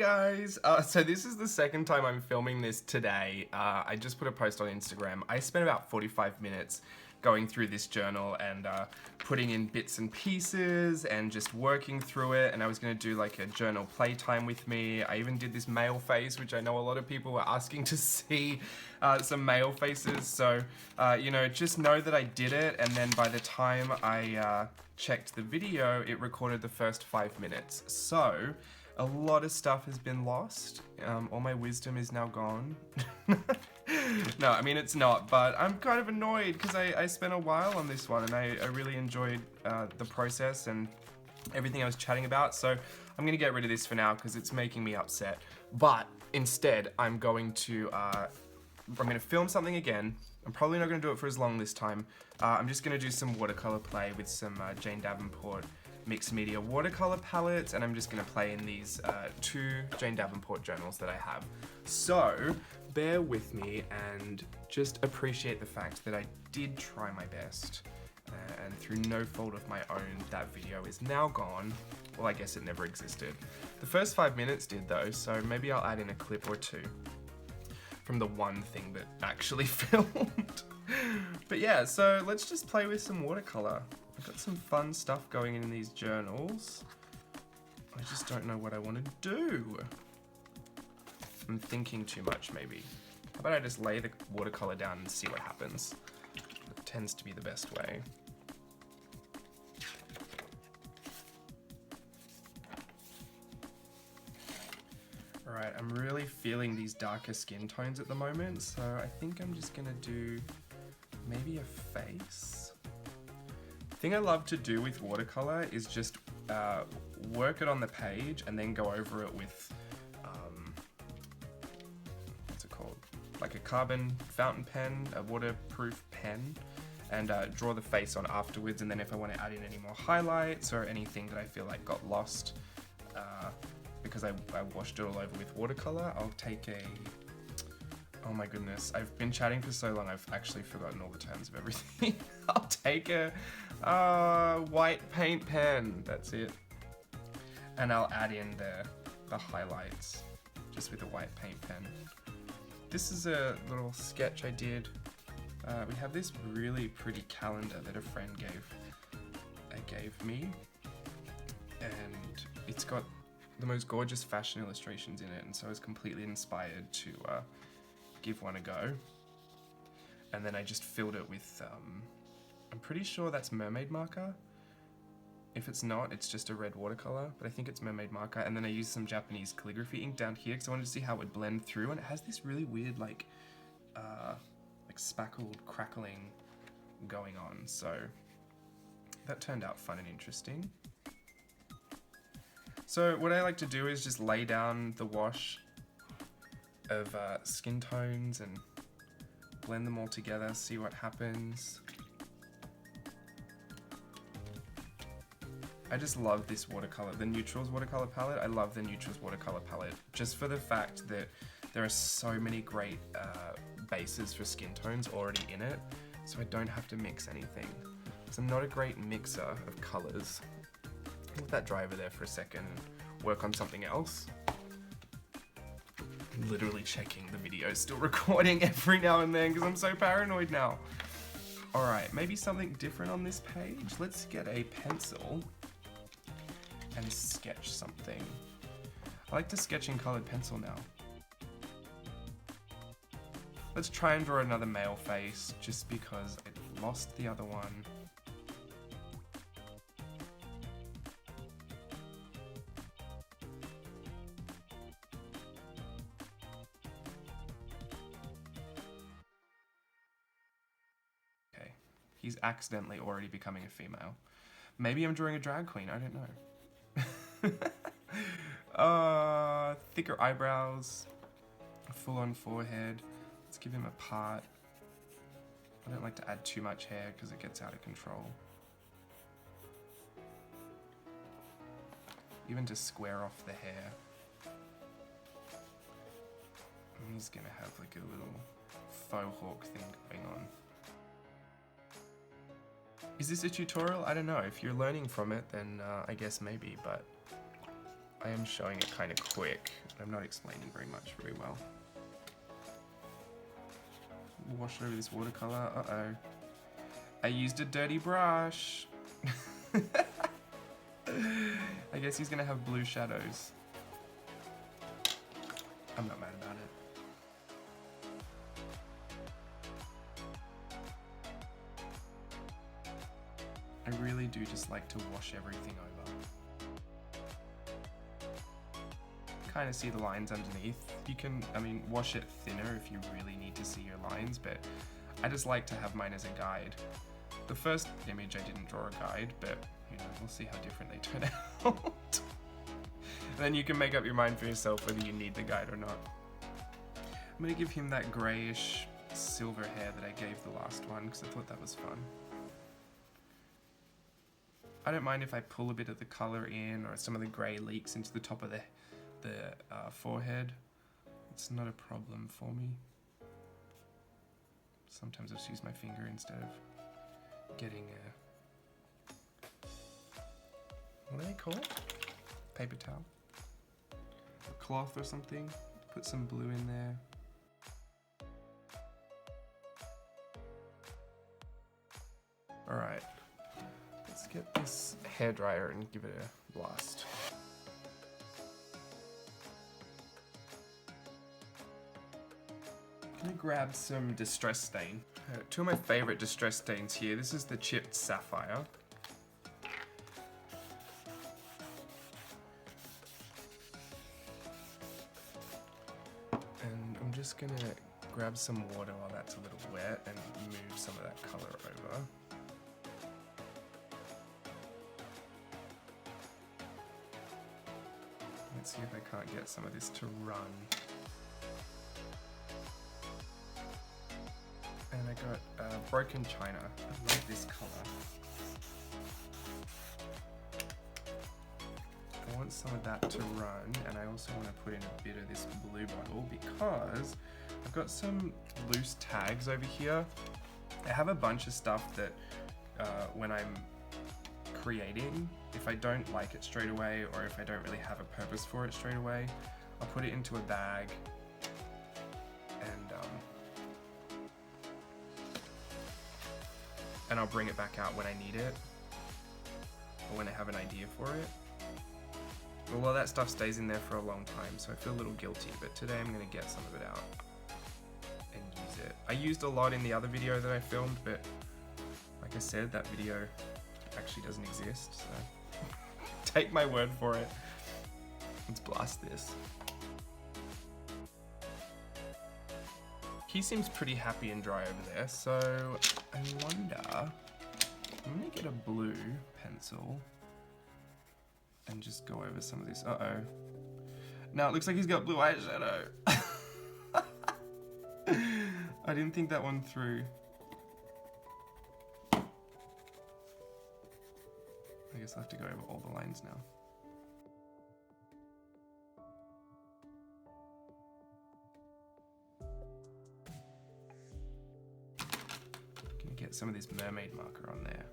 guys! So this is the second time I'm filming this today. I just put a post on Instagram. I spent about 45 minutes going through this journal and putting in bits and pieces and just working through it, and I was going to do like a journal playtime with me. I even did this male face, which I know a lot of people were asking to see some male faces, so you know, just know that I did it, and then by the time I checked the video, it recorded the first 5 minutes. So a lot of stuff has been lost. All my wisdom is now gone. No, I mean it's not, but I'm kind of annoyed because I spent a while on this one and I really enjoyed the process and everything I was chatting about, so I'm gonna get rid of this for now because it's making me upset. But instead, I'm going to film something again. I'm probably not gonna do it for as long this time. I'm just gonna do some watercolor play with some Jane Davenport mixed media watercolor palettes, and I'm just gonna play in these 2 Jane Davenport journals that I have. So bear with me and just appreciate the fact that I did try my best, and through no fault of my own, that video is now gone. Well, I guess it never existed. The first 5 minutes did though, so maybe I'll add in a clip or 2 from the one thing that actually filmed. But yeah, so let's just play with some watercolor. I've got some fun stuff going in these journals. I just don't know what I want to do. I'm thinking too much, maybe. How about I just lay the watercolor down and see what happens? It tends to be the best way. Alright, I'm really feeling these darker skin tones at the moment, so I think I'm just gonna do maybe a face. The thing I love to do with watercolor is just work it on the page and then go over it with what's it called? Like a carbon fountain pen, a waterproof pen, and draw the face on afterwards. And then if I want to add in any more highlights or anything that I feel like got lost because I washed it all over with watercolor, I'll take a... Oh my goodness, I've been chatting for so long I've actually forgotten all the terms of everything. I'll take a white paint pen, that's it. And I'll add in the highlights just with a white paint pen. This is a little sketch I did. We have this really pretty calendar that a friend gave me, and it's got the most gorgeous fashion illustrations in it, and so I was completely inspired to give one a go. And then I just filled it with, I'm pretty sure that's mermaid marker. If it's not, it's just a red watercolor, but I think it's mermaid marker. And then I used some Japanese calligraphy ink down here because I wanted to see how it would blend through, and it has this really weird like spackled crackling going on, so that turned out fun and interesting. So what I like to do is just lay down the wash of skin tones and blend them all together, see what happens. I just love this watercolor, the Neutrals watercolor palette. I love the Neutrals watercolor palette just for the fact that there are so many great bases for skin tones already in it, so I don't have to mix anything. So I'm not a great mixer of colors. Let that dry over there for a second and work on something else. I'm literally checking the video is still recording every now and then because I'm so paranoid now. Alright, maybe something different on this page. Let's get a pencil and sketch something. I like to sketch in colored pencil now. Let's try and draw another male face just because I lost the other one. Okay, he's accidentally already becoming a female. Maybe I'm drawing a drag queen, I don't know. Thicker eyebrows, a full-on forehead. Let's give him a part. I don't like to add too much hair because it gets out of control. Even to square off the hair. And he's gonna have like a little faux hawk thing going on. Is this a tutorial? I don't know. If you're learning from it, then I guess maybe, but I am showing it kind of quick. I'm not explaining very much very well. Wash over this watercolor. Uh-oh. I used a dirty brush. I guess he's gonna have blue shadows. I'm not mad about it. I really do just like to wash everything over. Kind of see the lines underneath. You can, I mean, wash it thinner if you really need to see your lines, but I just like to have mine as a guide. The first image I didn't draw a guide, but you know, we'll see how different they turn out. Then you can make up your mind for yourself whether you need the guide or not. I'm gonna give him that grayish silver hair that I gave the last one because I thought that was fun. I don't mind if I pull a bit of the color in or some of the gray leaks into the top of the forehead. It's not a problem for me. Sometimes I just use my finger instead of getting what are they called? Paper towel? A cloth or something. Put some blue in there. Alright. Let's get this hairdryer and give it a blast. I'm gonna grab some distress stain. Two of my favorite distress stains here. This is the chipped sapphire. And I'm just gonna grab some water while that's a little wet and move some of that color over. Let's see if I can't get some of this to run. And I got broken china. I love this color. I want some of that to run, and I also want to put in a bit of this blue bottle because I've got some loose tags over here. I have a bunch of stuff that when I'm creating, if I don't like it straight away or if I don't really have a purpose for it straight away, I'll put it into a bag and I'll bring it back out when I need it or when I have an idea for it. Well, that stuff stays in there for a long time, so I feel a little guilty, but today I'm going to get some of it out and use it. I used a lot in the other video that I filmed, but like I said, that video actually doesn't exist, so take my word for it. Let's blast this. He seems pretty happy and dry over there, so I wonder, I'm gonna get a blue pencil and just go over some of this. Uh-oh. Now it looks like he's got blue eyeshadow. I didn't think that one through. I guess I'll have to go over all the lines now. Gonna get some of this mermaid marker on there.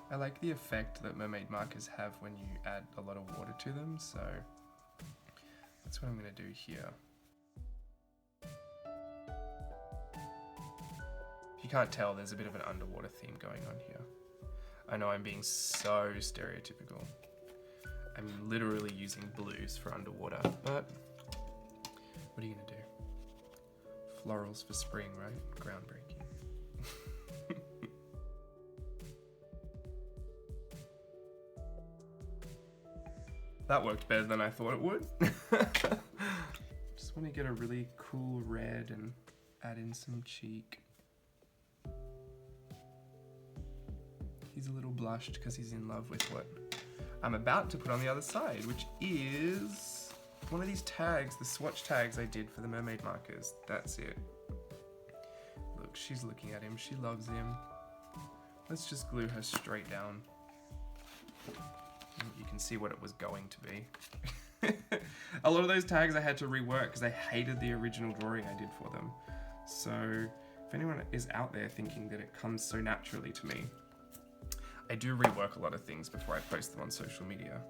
I like the effect that mermaid markers have when you add a lot of water to them, so that's what I'm going to do here. If you can't tell, there's a bit of an underwater theme going on here. I know I'm being so stereotypical. I'm literally using blues for underwater, but what are you going to do? Florals for spring, right? Groundbreaking. That worked better than I thought it would. Just want to get a really cool red and add in some cheek. He's a little blushed because he's in love with what I'm about to put on the other side, which is one of these tags, the swatch tags I did for the mermaid markers. That's it. Look, she's looking at him. She loves him. Let's just glue her straight down. You can see what it was going to be. A lot of those tags I had to rework because I hated the original drawing I did for them. So if anyone is out there thinking that it comes so naturally to me, I do rework a lot of things before I post them on social media.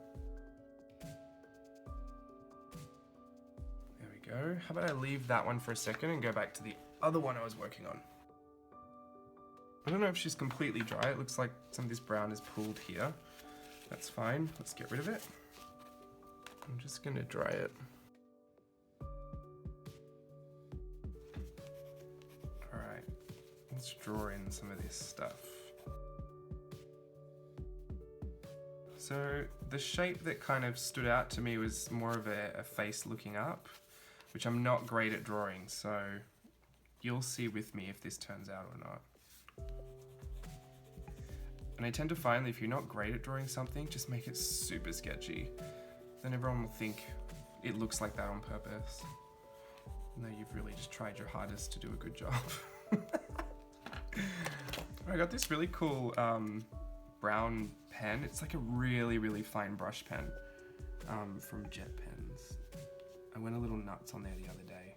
There we go. How about I leave that one for a second and go back to the other one I was working on. I don't know if she's completely dry. It looks like some of this brown is pooled here. That's fine. Let's get rid of it. I'm just gonna dry it. Alright, let's draw in some of this stuff. So the shape that kind of stood out to me was more of a face looking up, which I'm not great at drawing, so you'll see with me if this turns out or not. And I tend to find that if you're not great at drawing something, just make it super sketchy. Then everyone will think it looks like that on purpose. No, you've really just tried your hardest to do a good job. I got this really cool brown pen. It's like a really, really fine brush pen from Jet Pens. I went a little nuts on there the other day.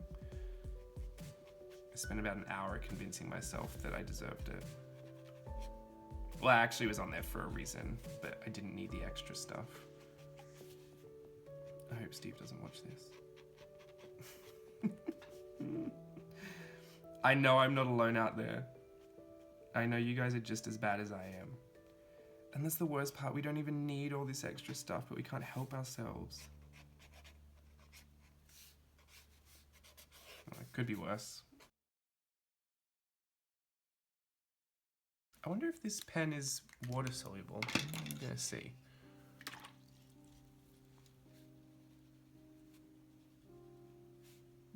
I spent about an hour convincing myself that I deserved it. Well, I actually was on there for a reason, but I didn't need the extra stuff. I hope Steve doesn't watch this. I know I'm not alone out there. I know you guys are just as bad as I am. And that's the worst part. We don't even need all this extra stuff, but we can't help ourselves. Well, it could be worse. I wonder if this pen is water soluble. I'm gonna see.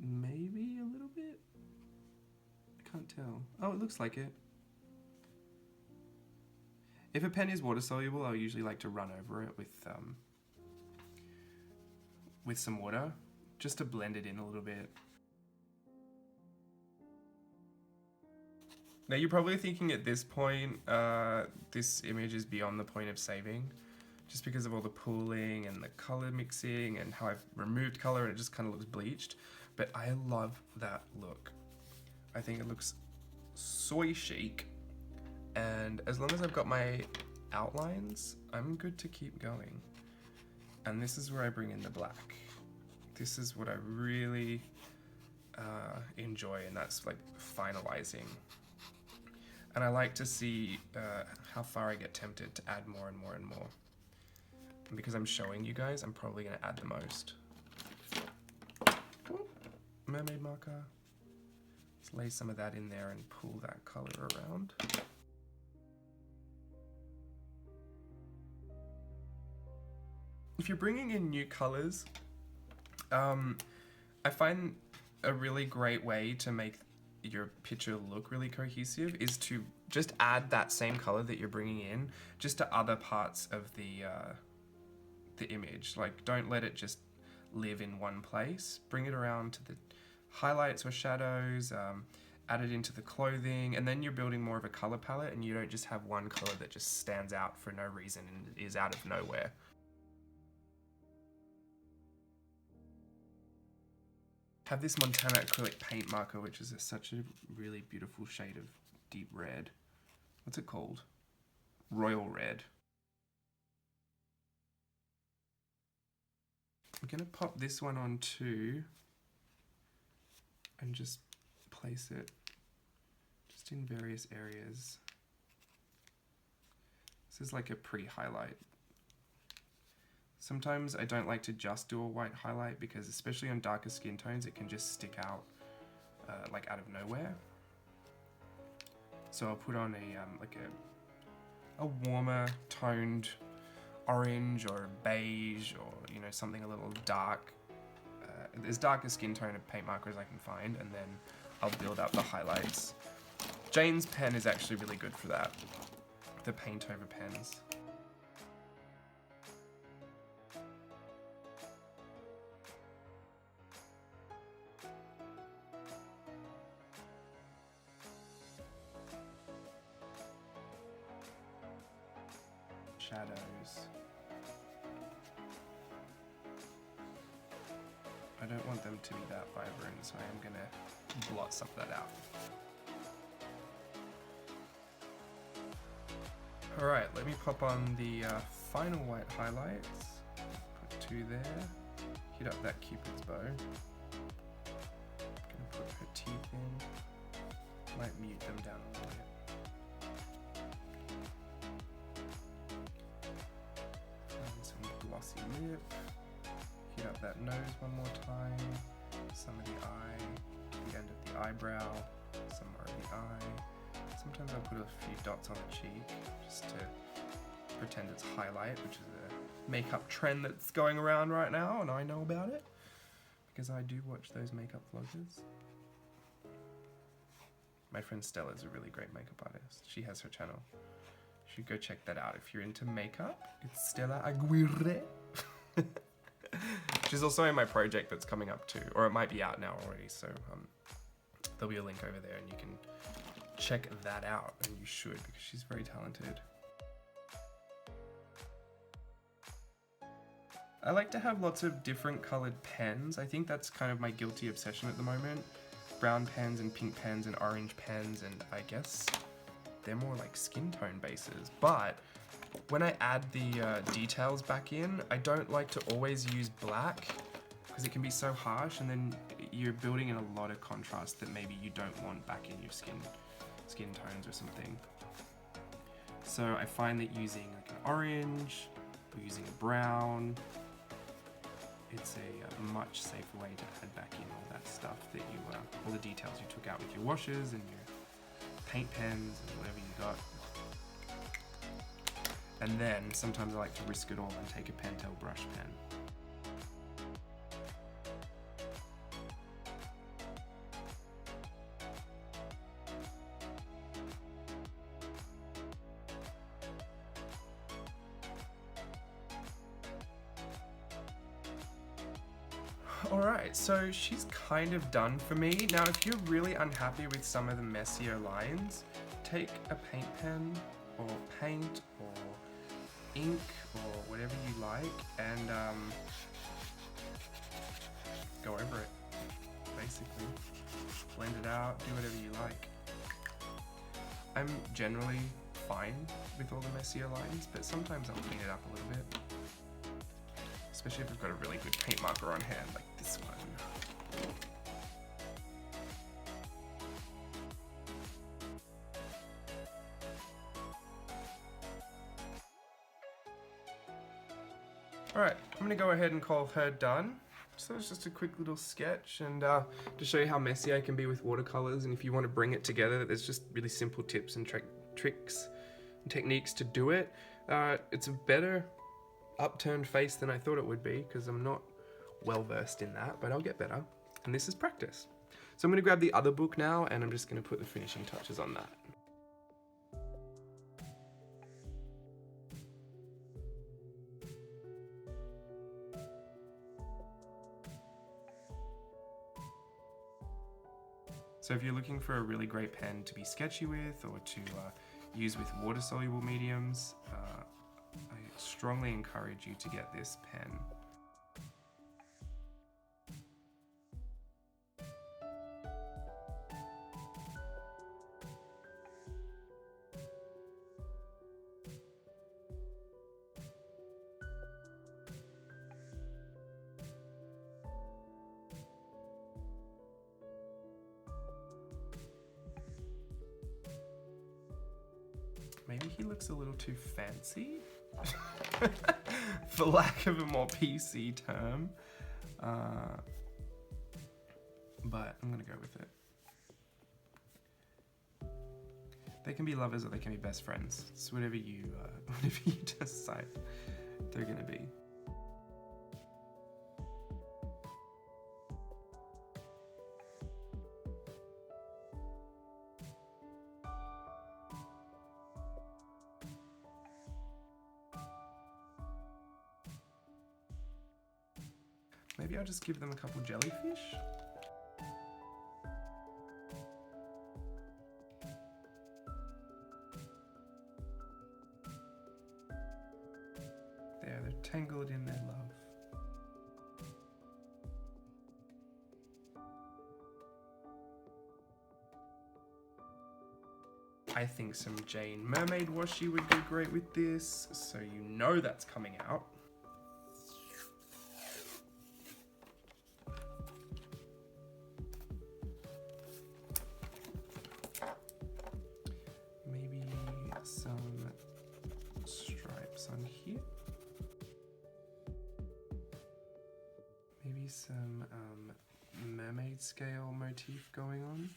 Maybe a little bit? I can't tell. Oh, it looks like it. If a pen is water soluble, I'll usually like to run over it with some water, just to blend it in a little bit. Now you're probably thinking at this point, this image is beyond the point of saving, just because of all the pooling and the color mixing and how I've removed color and it just kind of looks bleached. But I love that look. I think it looks soy chic, and as long as I've got my outlines, I'm good to keep going. And this is where I bring in the black. This is what I really enjoy, and that's like finalizing. And I like to see how far I get tempted to add more and more and more. And because I'm showing you guys, I'm probably gonna add the most. Mermaid marker. Let's lay some of that in there and pull that color around. If you're bringing in new colors, I find a really great way to make your picture look really cohesive is to just add that same color that you're bringing in just to other parts of the image. Like, don't let it just live in one place. Bring it around to the highlights or shadows, add it into the clothing, and then you're building more of a color palette, and you don't just have one color that just stands out for no reason and is out of nowhere. Have this Montana acrylic paint marker, which is such a really beautiful shade of deep red. What's it called? Royal red. I'm gonna pop this one on too and just place it just in various areas. This is like a pre-highlight. Sometimes I don't like to just do a white highlight because especially on darker skin tones, it can just stick out like out of nowhere. So I'll put on a warmer toned orange or beige, or something a little dark, as dark a skin tone of paint marker as I can find, and then I'll build up the highlights. Jane's pen is actually really good for that, the paint over pens. Shadows. I don't want them to be that vibrant, so I am gonna blot some of that out. Alright, let me pop on the final white highlights. Put 2 there. Hit up that Cupid's bow. Gonna put her teeth in. Might mute them down a little bit. Some glossy lip. Hit up that nose one more time. Some of the eye. The end of the eyebrow. Some more of the eye. Sometimes I'll put a few dots on the cheek just to pretend it's highlight, which is a makeup trend that's going around right now, and I know about it because I do watch those makeup vloggers. My friend Stella is a really great makeup artist. She has her channel. You should go check that out if you're into makeup. It's Stella Aguirre. She's also in my project that's coming up too, or it might be out now already, so there'll be a link over there and you can check that out, and you should, because she's very talented. I like to have lots of different colored pens. I think that's kind of my guilty obsession at the moment. Brown pens and pink pens and orange pens, and I guess they're more like skin tone bases. But when I add the details back in, I don't like to always use black because it can be so harsh, and then you're building in a lot of contrast that maybe you don't want back in your skin tones or something. So I find that using like an orange or using a brown, it's a much safer way to add back in all that stuff that you, all the details you took out with your washes and your paint pens and whatever you got. And then sometimes I like to risk it all and take a Pentel brush pen. Alright, so she's kind of done for me. Now if you're really unhappy with some of the messier lines, take a paint pen or paint or ink or whatever you like and go over it, basically. Blend it out, do whatever you like. I'm generally fine with all the messier lines, but sometimes I'll clean it up a little bit. Especially if I've got a really good paint marker on hand, like this one. Alright, I'm gonna go ahead and call her done. So it's just a quick little sketch, and to show you how messy I can be with watercolors, and if you want to bring it together, there's just really simple tips and tricks and techniques to do it. It's a better upturned face than I thought it would be, because I'm not well versed in that, but I'll get better, and this is practice. So I'm going to grab the other book now, and I'm just going to put the finishing touches on that. So if you're looking for a really great pen to be sketchy with, or to use with water-soluble mediums, I strongly encourage you to get this pen. Maybe he looks a little too fancy, for lack of a more PC term, but I'm gonna go with it. They can be lovers or they can be best friends. It's whatever you decide they're gonna be. Maybe I'll just give them a couple jellyfish. There, they're tangled in their love. I think some Jane Mermaid washi would go great with this, so you know that's coming out. Maybe some stripes on here. Maybe some mermaid scale motif going on.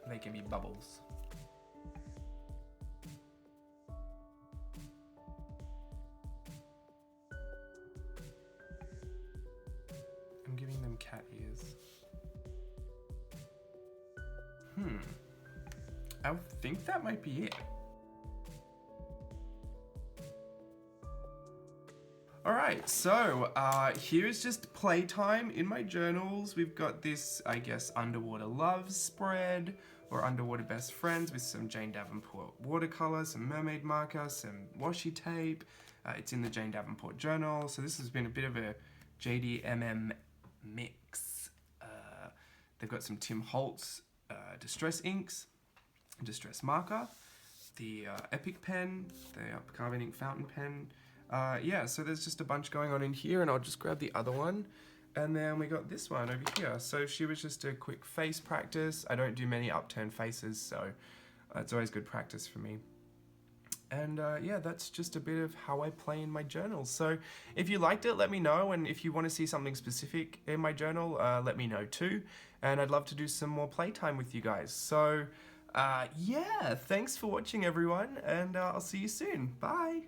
They can be bubbles. I'm giving them cat ears. I think that might be it. Alright, so here's just playtime in my journals. We've got this, I guess, underwater love spread, or underwater best friends with some Jane Davenport watercolor, some mermaid marker, some washi tape. It's in the Jane Davenport journal, so this has been a bit of a JDMM mix. They've got some Tim Holtz distress inks, distress marker, the Epic pen, the carving ink fountain pen. Yeah, so there's just a bunch going on in here, and I'll just grab the other one. And then we got this one over here. So she was just a quick face practice. I don't do many upturned faces, so it's always good practice for me. And yeah, that's just a bit of how I play in my journals. So if you liked it, let me know. And if you want to see something specific in my journal, let me know too. And I'd love to do some more playtime with you guys. So yeah, thanks for watching everyone, and I'll see you soon. Bye.